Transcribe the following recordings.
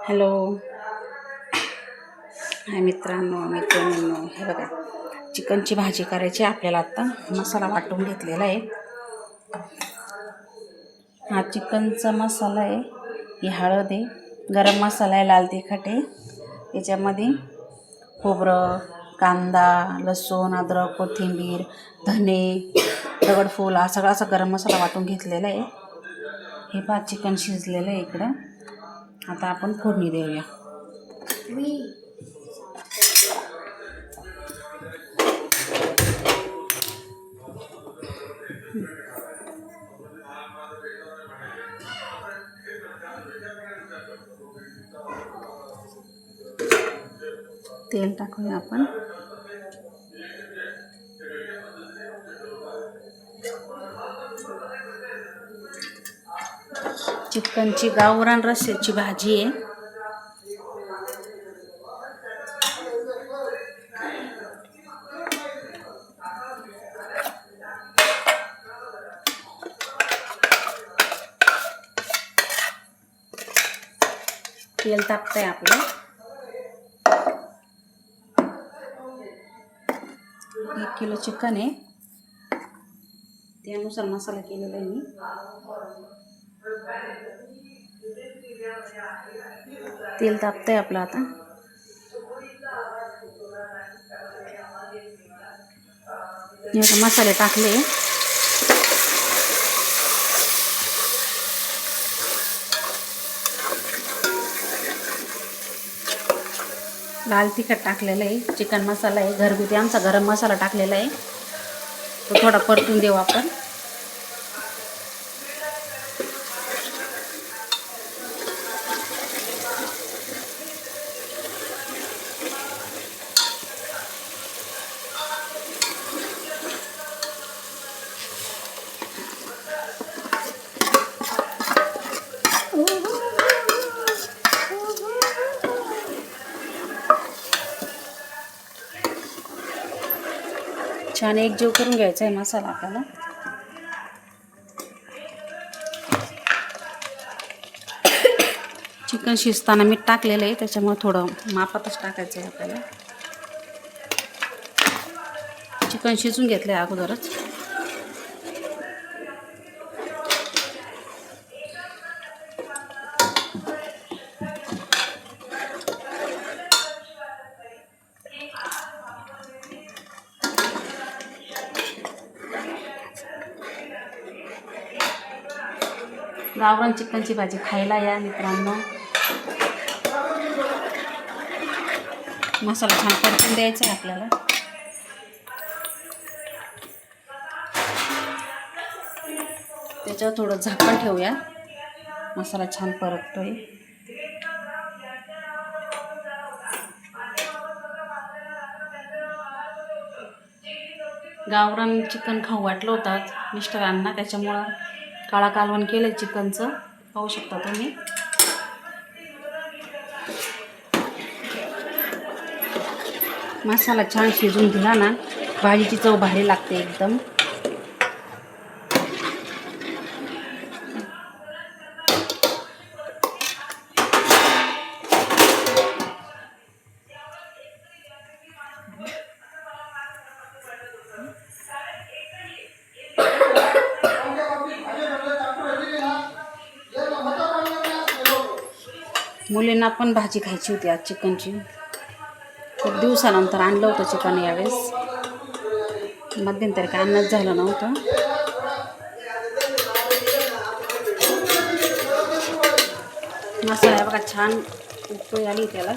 Hello, हाय मित्रांनो, मैत्रिणींनो. हे बघा, चिकनची भाजी करायची आपल्याला. आता मसाला वाटून घेतलेला आहे. हा चिकनचा मसाला आहे. ही हळद आहे, गरम मसाला आहे, लाल तिखट आहे. याच्यामध्ये खोबरं, कांदा, लसूण, अद्रक, कोथिंबीर, धने, दगडफूल हा सगळा असा गरम मसाला वाटून घेतलेला आहे. हे पहा, चिकन शिजलेलं आहे इकडं. आता आपण फोडणी देऊया. तेल टाकूया आपण. चिकनची गावरान रस्स्याची भाजी आहे. तेल टाकतंय आपलं. 1 किलो चिकन आहे, त्यानुसार मसाला केलेला आहे मी. तेल तापतंय आपलं आता. मसाले टाकले. लाल तिखट टाकलेलं आहे, चिकन मसाला आहे, घरगुती आमचा गरम मसाला टाकलेला आहे. तो थोडा परतून देऊ आपण. छान एकजीव करून घ्यायचा आहे मसाला आपल्याला. चिकन शिजताना मीठ टाकलेलं आहे, त्याच्यामुळे थोडं मापातच टाकायचं आहे आपल्याला. चिकन शिजून घेतलं आहे अगोदरच. गावरान चिकनची भाजी खायला या मित्रांनो. मसाला छान परतून द्यायचा आहे आपल्याला. त्याच्यावर थोडं झाकण ठेवूया, मसाला छान परततोय. गावरान चिकन खाऊ वाटलं होतं मिस्टरांना, त्याच्यामुळं काळा कालवण केलं चिकनचं. पाहू शकता तुम्ही. मसाला छान शिजून दिला ना, भाजीची चव भारी लागते एकदम. मुलींना पण भाजी खायची होती आज चिकनची. खूप दिवसानंतर आणलं होतं चिकन यावेळेस. मध्यंतरी काय अन्नच झालं नव्हतं. मसाला बघा छान उकळी आली त्याला.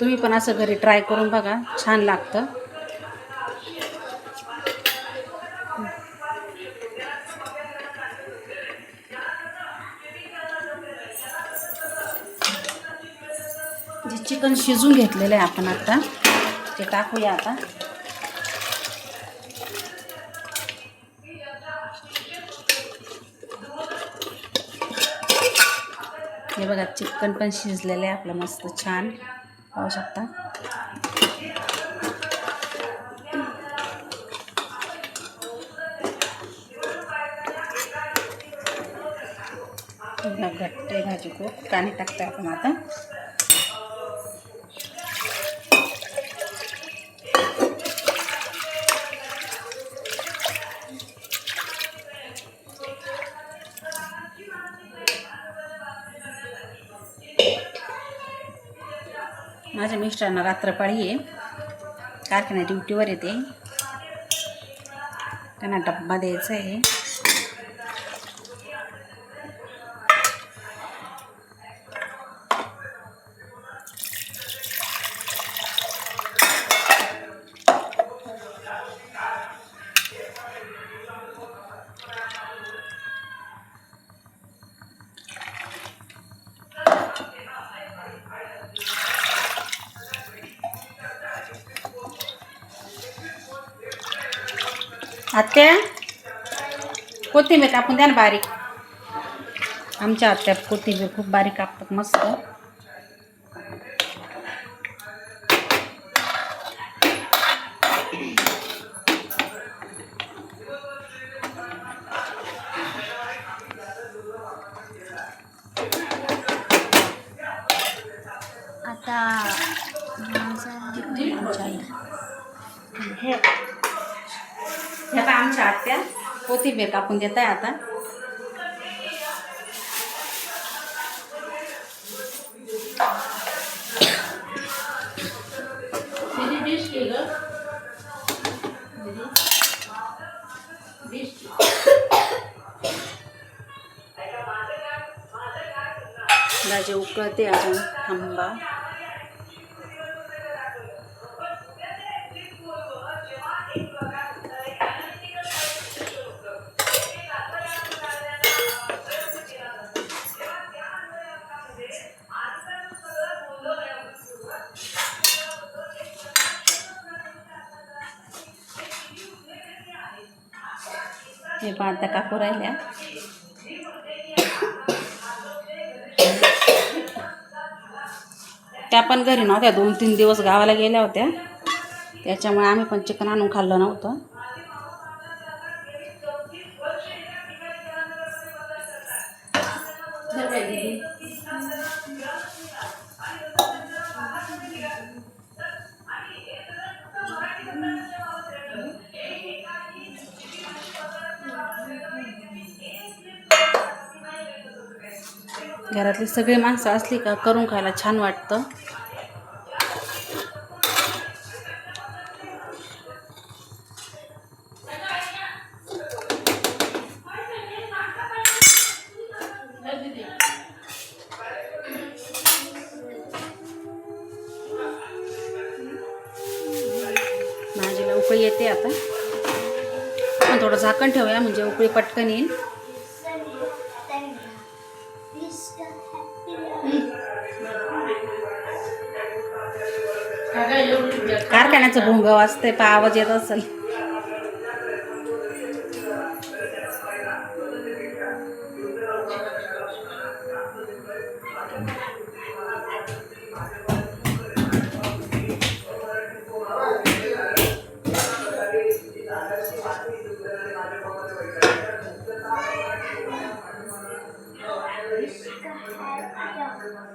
तुम्ही पण असं घरी ट्राय करून बघा, छान लागतं. जे चिकन शिजून घेतलेलं आहे आपण आता ते टाकूया आता. हे बघा चिकन पण शिजलेलं आहे आपलं मस्त छान पाहू शकता. घट्ट आहे भाजी खूप. पाणी टाकतो आपण आता. माझ्या मिस्टरांना रात्रपाळी आहे, कारखान्यात ड्युटीवर येते, त्यांना डब्बा द्यायचा आहे. आत्या कोथिंबीर कापून द्या ना बारीक. आमच्या आत्या कोथिंबीर खूप बारीक कापतात मस्त. आता हे आता आमच्या आत्या कोथिंबीर कापून देत आहे आता. भाजी उकळते अजून थांबा. हे पण आता कापू राहिल्या. त्या पण घरी नव्हत्या, 2-3 दिवस गावाला गेल्या होत्या, त्याच्यामुळे आम्ही पण चिकन आणून खाल्लं नव्हतं. घरातली सगळी माणसं असली का करून खायला छान वाटतं. भाजीला उकळी येते आता. पण थोडं झाकण ठेवूया म्हणजे उकळी पटकन येईल. कारखान्याचं भोंग वाजतंय, पा आवाज येत असेल.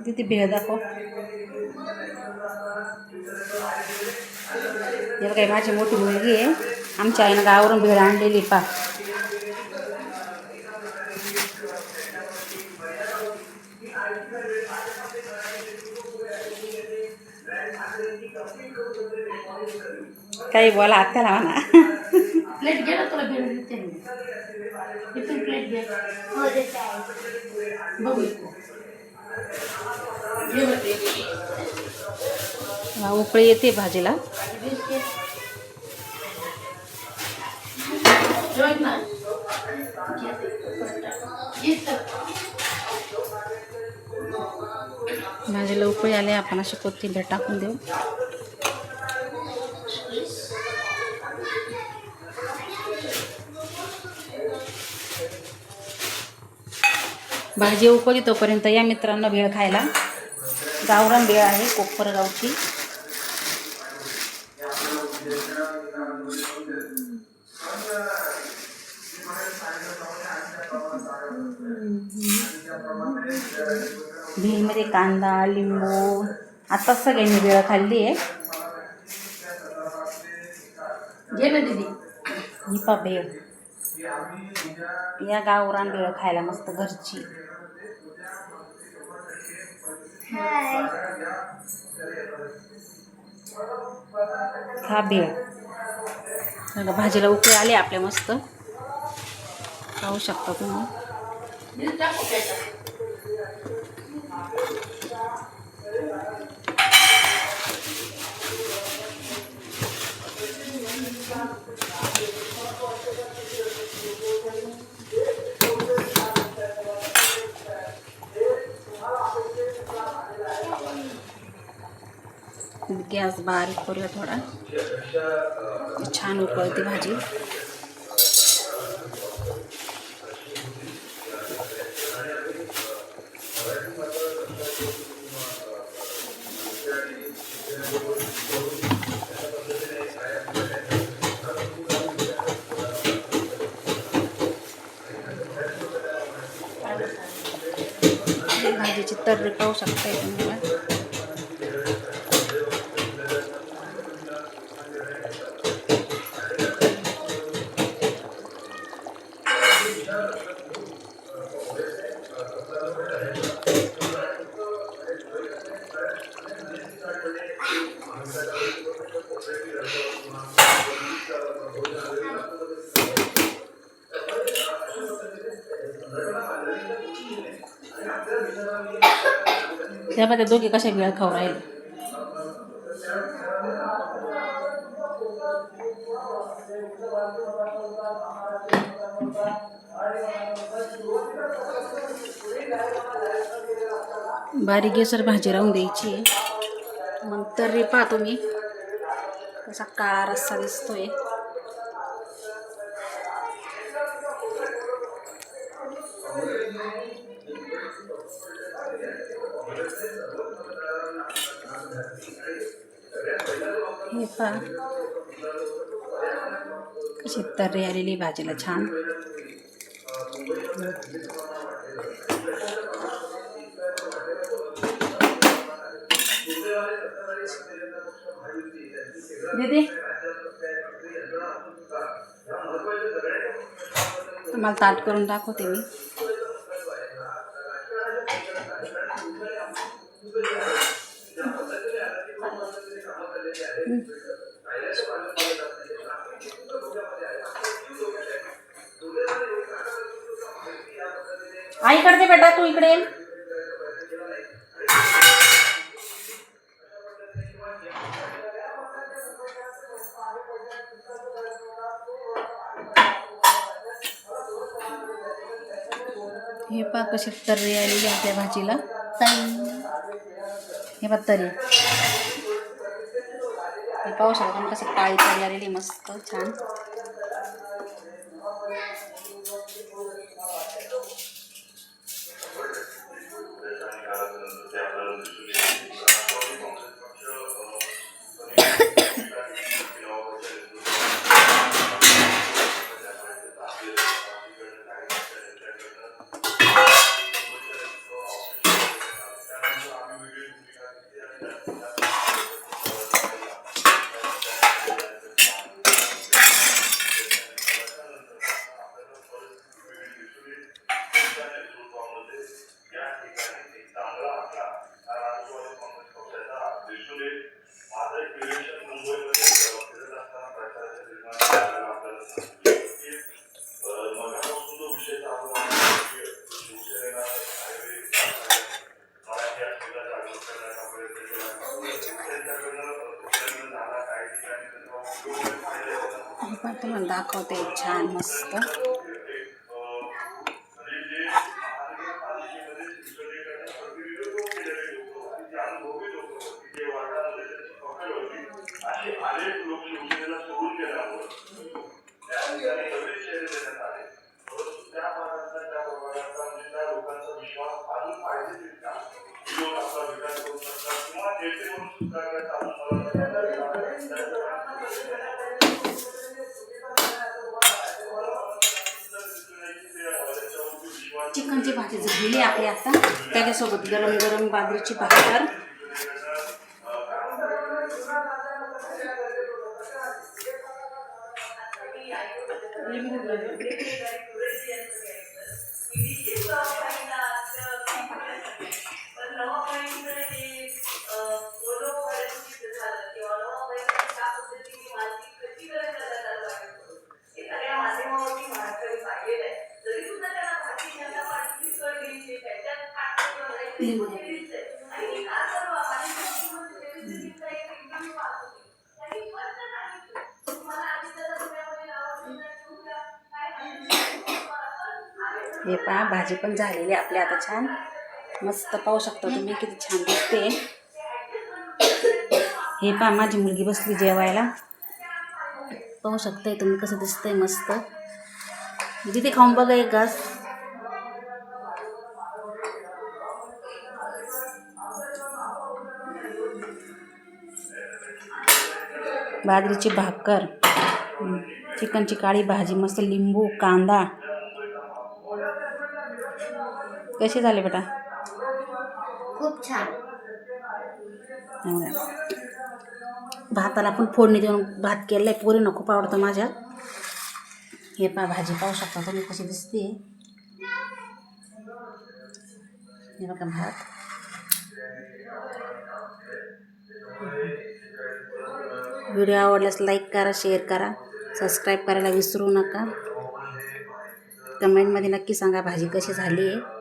तिथे भेळ दाखव. हे काही माझी मोठी मुलगी आहे, आमच्या आईनं गावावरून भेळ आणलेली पा. काही बोला आत्याला म्हणा. प्लेट घे ना, तुला भेळ देते. इथून प्लेट घे. हो देते आहे. बघू उकळी येते भाजीला. भाजीला उकळी आले, आपण अशी कोथिंबीर टाकून देऊ. भाजी उकळली तोपर्यंत या मित्रांनो भेळ खायला. गावरान भेळ आहे कोपरगावची. भेळमध्ये कांदा लिंबू आताच सगळ्यांनी भेळ खाल्ली आहे. घे ना दीदी ही पा भेळ. या गावरान भेळ खायला मस्त घरची. खा भेळ. भाजीला उकळी आली आपल्या मस्त. पाहू शकता तुम्ही. गॅस बारीक करूया थोडा. छान उकळते भाजी. भाजीची तर्री पाहू शकता तुम्हाला. त्यामध्ये दोघे कशा भेळ खाऊ राहिले. बारीक गॅसवर भाजी राहून द्यायची. मग तर्री पहा तुम्ही कसा काळा रस्सा दिसतोय. हे पहा कशी तर्री आलेली भाजीला छान. दीदी तुम्हाला ताट करून दाखवते मी. आई करते बेटा तू इकडे. हे पहा कशी तर्री आलेली आहे त्या भाजीला. हे पहा तर्री. हे पाहू शकता पण कशी काळी तर्री आलेली मस्त छान. तुम्हाला दाखवते छान मस्त. चिकनची भाजी झालेली आपली आता. त्याच्यासोबत गरम गरम बाजरीची भाकर. हे पहा भाजी पण झालेली आपली आता छान मस्त. पाहू शकता तुम्ही किती छान दिसते. हे पहा माझी मुलगी बसली जेवायला. पाहू शकताय तुम्ही कसं दिसतंय मस्त. जिथे खाऊन बघा एक घास. बाजरीची भाकर, चिकनची काळी भाजी, मस्त लिंबू कांदा. कसे झाले बेटा? खूप छान. भाताला पण फोडणी देऊन भात केलाय. पोरींना खूप आवडतं माझ्या. हे पहा भाजी पाहू शकता तुम्ही कशी दिसते. हे बघा भात. व्हिडिओ आवडल्यास लाईक करा, शेअर करा, सबस्क्राईब करायला विसरू नका. कमेंटमध्ये नक्की सांगा भाजी कशी झाली आहे.